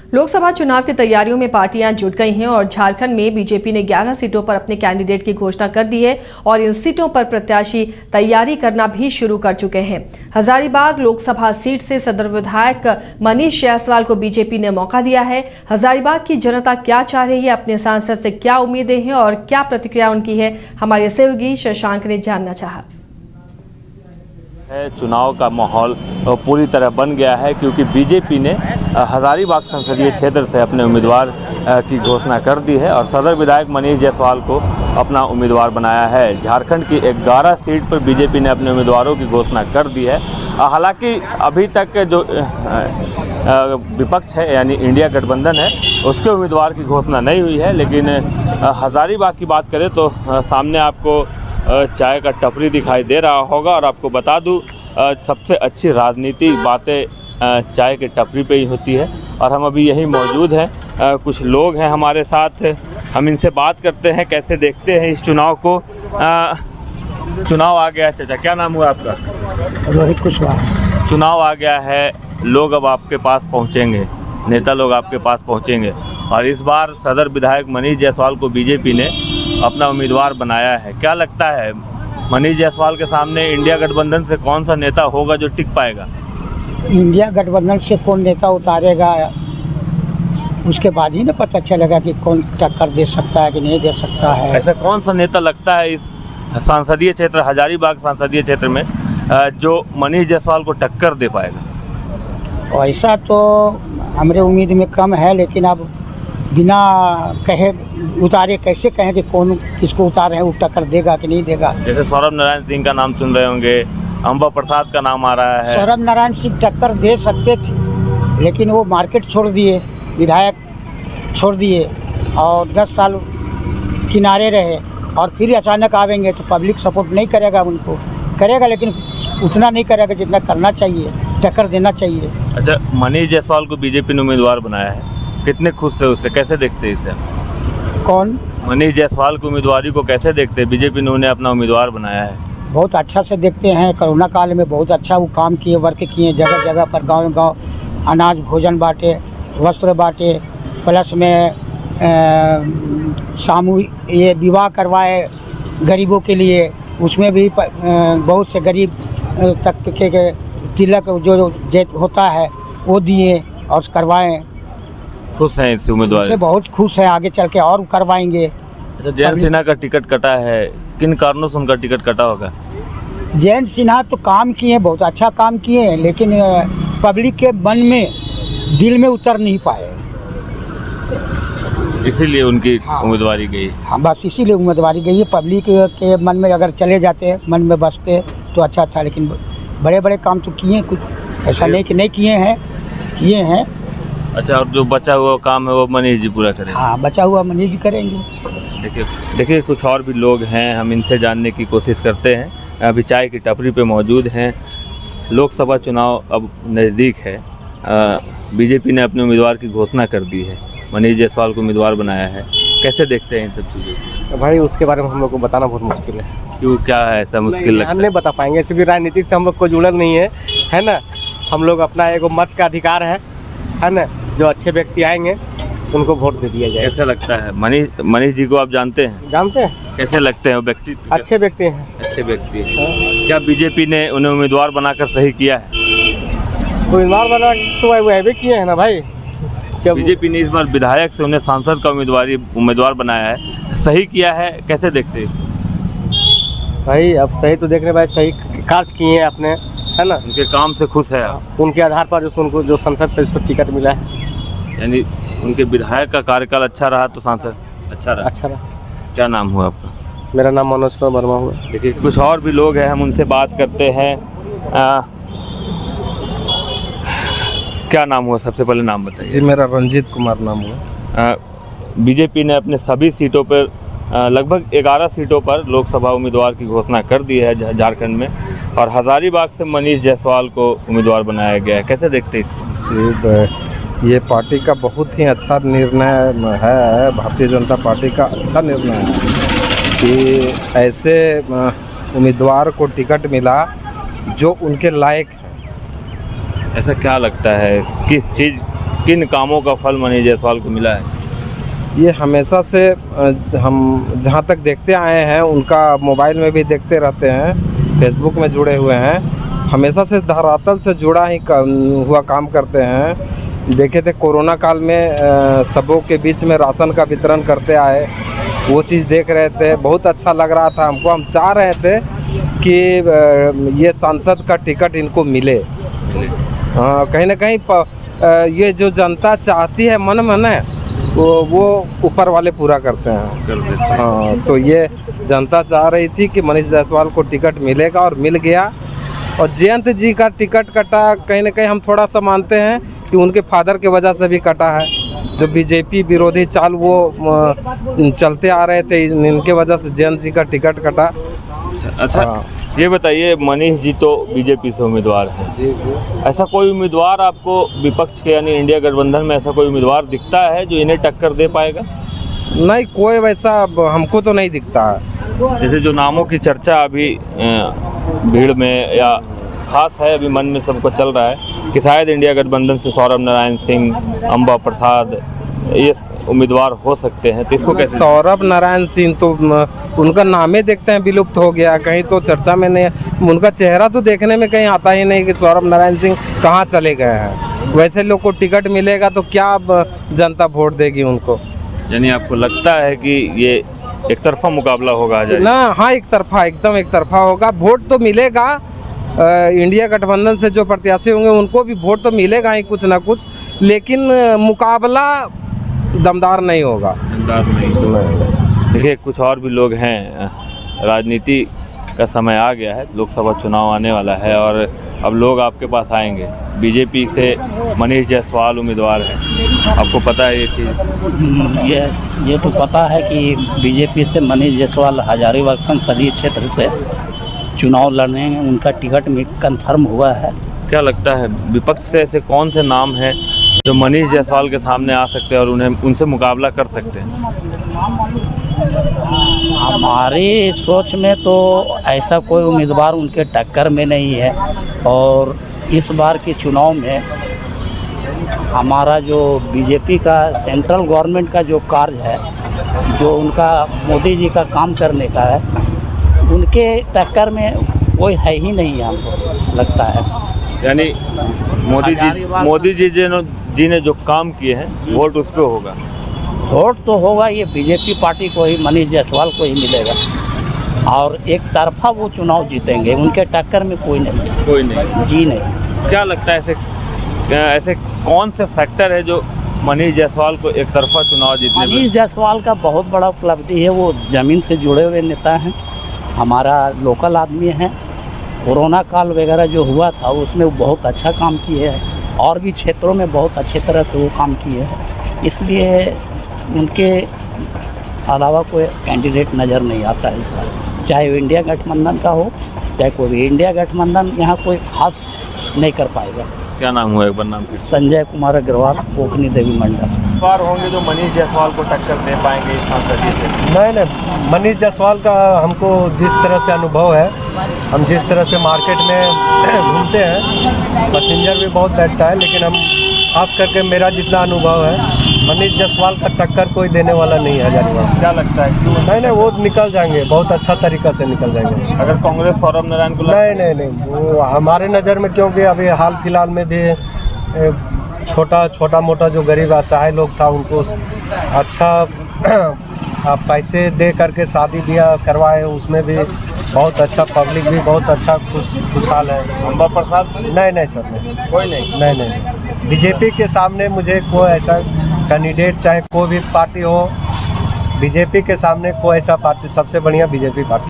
लोकसभा चुनाव की तैयारियों में पार्टियां जुट गई हैं और झारखंड में बीजेपी ने 11 सीटों पर अपने कैंडिडेट की घोषणा कर दी है और इन सीटों पर प्रत्याशी तैयारी करना भी शुरू कर चुके हैं। हजारीबाग लोकसभा सीट से सदर विधायक मनीष जायसवाल को बीजेपी ने मौका दिया है। हजारीबाग की जनता क्या चाह रही है, अपने सांसद से क्या उम्मीदें हैं और क्या प्रतिक्रिया उनकी है, हमारे सहयोगी शशांक ने जानना चाहा। चुनाव का माहौल पूरी तरह बन गया है क्योंकि बीजेपी ने हजारीबाग संसदीय क्षेत्र से अपने उम्मीदवार की घोषणा कर दी है और सदर विधायक मनीष जायसवाल को अपना उम्मीदवार बनाया है। झारखंड की 11 सीट पर बीजेपी ने अपने उम्मीदवारों की घोषणा कर दी है। हालांकि अभी तक जो विपक्ष है यानी इंडिया गठबंधन है उसके उम्मीदवार की घोषणा नहीं हुई है, लेकिन हजारीबाग की बात करें तो सामने आपको चाय का टपरी दिखाई दे रहा होगा और आपको बता दूं सबसे अच्छी राजनीति बातें चाय के टपरी पे ही होती है और हम अभी यहीं मौजूद हैं। कुछ लोग हैं हमारे साथ, हम इनसे बात करते हैं कैसे देखते हैं इस चुनाव को। चुनाव आ गया, चाचा क्या नाम हुआ आपका? रोहित कुशवाहा। चुनाव आ गया है, लोग अब आपके पास पहुंचेंगे, नेता लोग आपके पास पहुंचेंगे और इस बार सदर विधायक मनीष जायसवाल को बीजेपी ने अपना उम्मीदवार बनाया है। क्या लगता है मनीष जायसवाल के सामने इंडिया गठबंधन से कौन सा नेता होगा जो टिक पाएगा? इंडिया गठबंधन से कौन नेता उतारेगा उसके बाद ही ना पता चलेगा कि कौन टक्कर दे सकता है कि नहीं दे सकता है। ऐसा कौन सा नेता लगता है इस संसदीय क्षेत्र हजारीबाग संसदीय क्षेत्र में जो मनीष जायसवाल को टक्कर दे पाएगा? ऐसा तो हमारे उम्मीद में कम है, लेकिन अब बिना कहे उतारे कैसे कहें कि कौन किसको उतारे हैं, वो टक्कर देगा कि नहीं देगा। जैसे सौरभ नारायण सिंह का नाम सुन रहे होंगे, अंबा प्रसाद का नाम आ रहा है। सौरभ नारायण सिंह टक्कर दे सकते थे लेकिन वो मार्केट छोड़ दिए, विधायक छोड़ दिए और 10 साल किनारे रहे और फिर अचानक आवेंगे तो पब्लिक सपोर्ट नहीं करेगा, उनको करेगा लेकिन उतना नहीं करेगा जितना करना चाहिए, टक्कर देना चाहिए। अच्छा, मनीष जायसवाल को बीजेपी ने उम्मीदवार बनाया है, कितने खुश है उससे, कैसे देखते हैं इसे? कौन? मनीष जायसवाल की उम्मीदवारी को कैसे देखते हैं? बीजेपी ने उन्हें अपना उम्मीदवार बनाया है। बहुत अच्छा से देखते हैं। कोरोना काल में बहुत अच्छा वो काम किए, वर्क किए, जगह जगह पर गांव अनाज भोजन बांटे, वस्त्र बांटे, प्लस में सामूहिक ये विवाह करवाए गरीबों के लिए, उसमें भी बहुत से गरीब तबके के तिलक जो होता है वो दिए और करवाएं। खुश हैं इस उम्मीदवार से? बहुत खुश हैं, आगे चल के और करवाएंगे। अच्छा, जयंत सिन्हा का टिकट कटा है, किन कारणों से उनका टिकट कटा होगा? जयंत सिन्हा तो काम किए, बहुत अच्छा काम किए, लेकिन पब्लिक के मन में दिल में उतर नहीं पाए, इसीलिए उनकी उम्मीदवारी गई। हाँ, बस इसीलिए उम्मीदवारी गई है। पब्लिक के मन में अगर चले जाते, मन में बसते तो अच्छा था, लेकिन बड़े बड़े काम तो किए, कुछ ऐसा नहीं कि नहीं किए हैं। अच्छा, और जो बचा हुआ काम है वो मनीष जी पूरा करेंगे? हाँ, बचा हुआ मनीष जी करेंगे। देखिए कुछ और भी लोग हैं, हम इनसे जानने की कोशिश करते हैं। अभी चाय की टपरी पे मौजूद हैं। लोकसभा चुनाव अब नज़दीक है, बीजेपी ने अपने उम्मीदवार की घोषणा कर दी है, मनीष जायसवाल को उम्मीदवार बनाया है, कैसे देखते हैं इन सब चीज़ों? भाई उसके बारे में हम लोग को बताना बहुत मुश्किल है। क्यों, क्या है ऐसा मुश्किल लगता है? हम नहीं बता पाएंगे क्योंकि राजनीति से हम लोग को जुड़ल नहीं है ना। हम लोग अपना एगो मत का अधिकार है ना, जो अच्छे व्यक्ति आएंगे उनको वोट दे दिया जाए। कैसा लगता है मनीष जी को आप जानते हैं? जानते हैं। कैसे लगते हैं वो व्यक्ति? अच्छे व्यक्ति हैं। अच्छे व्यक्ति हैं। क्या बीजेपी ने उन्हें उम्मीदवार बनाकर सही किया है? उम्मीदवार बना तो वो भी किए हैं ना भाई। बीजेपी ने इस बार विधायक से उन्हें सांसद का उम्मीदवार बनाया है, सही किया है, कैसे देखते हैं भाई? अब सही तो देख रहे भाई, सही कार्य किए हैं अपने, है ना। उनके काम से खुश है आप? उनके आधार पर उनको जो संसद पर उसको टिकट मिला है, यानी उनके विधायक का कार्यकाल अच्छा रहा तो सांसद अच्छा रहा। क्या नाम हुआ आपका? मेरा नाम मनोज कुमार वर्मा हुआ। देखिए कुछ और भी लोग हैं, हम उनसे बात करते हैं। क्या नाम हुआ, सबसे पहले नाम बताइए। जी, मेरा रंजीत कुमार नाम हुआ। बीजेपी ने अपने सभी सीटों पर लगभग 11 सीटों पर लोकसभा उम्मीदवार की घोषणा कर दी है झारखंड में और हजारीबाग से मनीष जायसवाल को उम्मीदवार बनाया गया है, कैसे देखते हैं? जी, ये पार्टी का बहुत ही अच्छा निर्णय है, भारतीय जनता पार्टी का अच्छा निर्णय है कि ऐसे उम्मीदवार को टिकट मिला जो उनके लायक है। ऐसा क्या लगता है, किस चीज़ किन कामों का फल मनीष जायसवाल को मिला है? ये हमेशा से हम जहाँ तक देखते आए हैं, उनका मोबाइल में भी देखते रहते हैं, फेसबुक में जुड़े हुए हैं, हमेशा से धरातल से जुड़ा ही हुआ काम करते हैं। देखे थे कोरोना काल में सबों के बीच में राशन का वितरण करते आए, वो चीज़ देख रहे थे, बहुत अच्छा लग रहा था हमको। हम चाह रहे थे कि ये सांसद का टिकट इनको मिले। हाँ, कहीं ना कहीं ये जो जनता चाहती है मन में न, वो ऊपर वाले पूरा करते हैं। हाँ, तो ये जनता चाह रही थी कि मनीष जायसवाल को टिकट मिलेगा और मिल गया। और जयंत जी का टिकट कटा, कहीं ना कहीं हम थोड़ा सा मानते हैं कि उनके फादर की वजह से भी कटा है। जो बीजेपी विरोधी चाल वो चलते आ रहे थे, इनके वजह से जयंत जी का टिकट कटा। अच्छा, हाँ। ये बताइए, मनीष जी तो बीजेपी से उम्मीदवार हैं। जी। ऐसा कोई उम्मीदवार आपको विपक्ष के यानी इंडिया गठबंधन में ऐसा कोई उम्मीदवार दिखता है जो इन्हें टक्कर दे पाएगा? नहीं, कोई वैसा हमको तो नहीं दिखता है। जैसे जो नामों की चर्चा अभी भीड़ में या खास है, अभी मन में सबको चल रहा है कि शायद इंडिया गठबंधन से सौरभ नारायण सिंह, अंबा प्रसाद ये उम्मीदवार हो सकते हैं, तो इसको कैसे? सौरभ नारायण सिंह तो उनका नामे देखते हैं विलुप्त हो गया, कहीं तो चर्चा में नहीं, उनका चेहरा तो देखने में कहीं आता ही नहीं कि सौरभ नारायण सिंह कहाँ चले गए हैं। वैसे लोग को टिकट मिलेगा तो क्या जनता वोट देगी उनको? यानी आपको लगता है कि ये एक तरफा मुकाबला होगा? ना, हाँ, एक तरफा, एकदम एक तरफा होगा। वोट तो मिलेगा, इंडिया गठबंधन से जो प्रत्याशी होंगे उनको भी वोट तो मिलेगा ही कुछ ना कुछ, लेकिन मुकाबला दमदार नहीं होगा। दमदार नहीं। देखिए, कुछ और भी लोग हैं। राजनीति का समय आ गया है, लोकसभा चुनाव आने वाला है और अब लोग आपके पास आएंगे। बीजेपी से मनीष जायसवाल उम्मीदवार हैं, आपको पता है ये चीज़? ये तो पता है कि बीजेपी से मनीष जायसवाल हजारीबाग संसदीय क्षेत्र से चुनाव लड़ने, उनका टिकट में कंफर्म हुआ है। क्या लगता है विपक्ष से ऐसे कौन से नाम हैं जो मनीष जायसवाल के सामने आ सकते हैं और उनसे मुकाबला कर सकते हैं? हमारी सोच में तो ऐसा कोई उम्मीदवार उनके टक्कर में नहीं है। और इस बार के चुनाव में हमारा जो बीजेपी का सेंट्रल गवर्नमेंट का जो कार्य है, जो उनका मोदी जी का काम करने का है, उनके टक्कर में कोई है ही नहीं, हमको लगता है। यानी मोदी जी ने जो काम किए हैं, वोट उस पर होगा? वोट तो होगा ये बीजेपी पार्टी को ही, मनीष जायसवाल को ही मिलेगा और एक तरफा वो चुनाव जीतेंगे, उनके टक्कर में कोई नहीं। जी नहीं। क्या लगता है ऐसे कौन से फैक्टर है जो मनीष जायसवाल को एक तरफा चुनाव जीतने? मनीष जायसवाल का बहुत बड़ा उपलब्धि है, वो ज़मीन से जुड़े हुए नेता हैं, हमारा लोकल आदमी है। कोरोना काल वगैरह जो हुआ था उसमें वो बहुत अच्छा काम किए हैं और भी क्षेत्रों में बहुत अच्छी तरह से वो काम किए हैं, इसलिए उनके अलावा कोई कैंडिडेट नज़र नहीं आता है इस बार। चाहे वो इंडिया गठबंधन का हो, चाहे कोई भी, इंडिया गठबंधन यहाँ कोई खास नहीं कर पाएगा। क्या नाम हुआ एक बार? नाम? संजय कुमार अग्रवाल, कोकनी देवी मंडल। बार होंगे जो मनीष जायसवाल को टक्कर दे पाएंगे इस संसदीय से? नहीं, मनीष जायसवाल का हमको जिस तरह से अनुभव है, हम जिस तरह से मार्केट में घूमते हैं, पैसेंजर भी बहुत बैठता है, लेकिन हम खास करके मेरा जितना अनुभव है, मनीष जायसवाल का टक्कर कोई देने वाला नहीं है हजारीबाग। क्या लगता है क्यों? नहीं, वो निकल जाएंगे, बहुत अच्छा तरीक़ा से निकल जाएंगे। अगर कांग्रेस सौरभ नारायण को नहीं, वो हमारे नज़र में, क्योंकि अभी हाल फिलहाल में भी छोटा मोटा जो गरीब असहाय लोग था, उनको अच्छा पैसे दे करके शादी ब्याह करवाए, उसमें भी बहुत अच्छा, पब्लिक भी बहुत अच्छा खुशहाल है। अंबा प्रसाद? नहीं सर, नहीं, कोई नहीं। नहीं। बीजेपी के सामने मुझे कोई ऐसा कैंडिडेट, चाहे कोई भी पार्टी हो, बीजेपी के सामने कोई ऐसा पार्टी, सबसे बढ़िया बीजेपी पार्टी।